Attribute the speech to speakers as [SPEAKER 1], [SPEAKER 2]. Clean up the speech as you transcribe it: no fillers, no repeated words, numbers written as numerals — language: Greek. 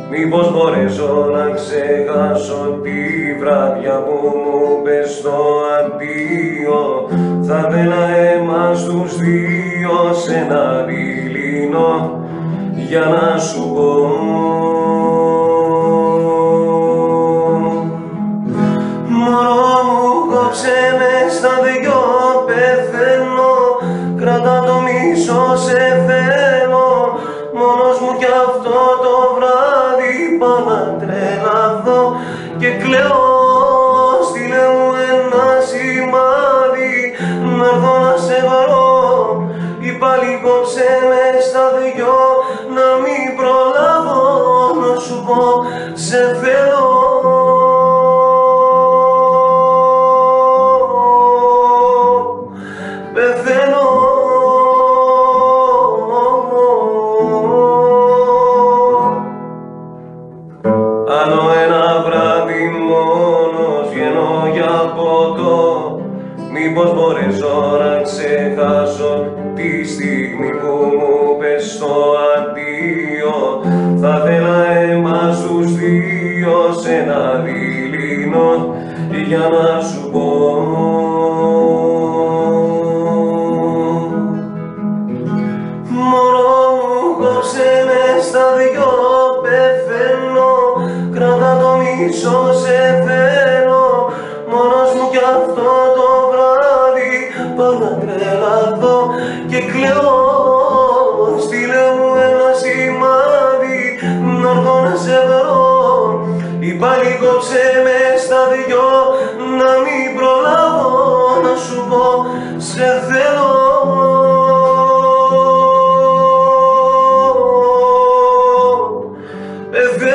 [SPEAKER 1] μήπως μπορέσω να ξεχάσω τη βράδια που μου πες το αντίο. Θα θέλα εμάς τους δύο σε ένα δειλινό για να σου πω. Μωρό μου, κόψε με στα δυο, πεθαίνω, κρατά το μισό, σε θέλω. Μόνος μου κι αυτό το βράδυ πάω να τρελαθώ και κλαίω. Στείλε μου ένα σημάδι να'ρθω να σε βρω, ή πάλι κόψε με στα δυο, να μην προλάβω να σου πω σε θέλω. Πεθαίνω. Άλλο ένα βράδυ μόνος βγαίνω για ποτό, μήπως μπορέσω να ξεχάσω τη στιγμή που μου πες το αντίο. Θα θέλα εμάς τους δύο σε ένα δειλινό για να σου πω. Μωρό μου, κόψε με στα δυο, πεθαίνω, κρατά το μισό, σε θέλω. Μόνος μου κι αυτό το βράδυ πάω να τρελαθώ και κλαίω. Στείλε μου ένα σημάδι να'ρθω να σε βρω, ή πάλι κόψε με στα δυο, να μην προλάβω να σου πω σε θέλω. Πεθαίνω.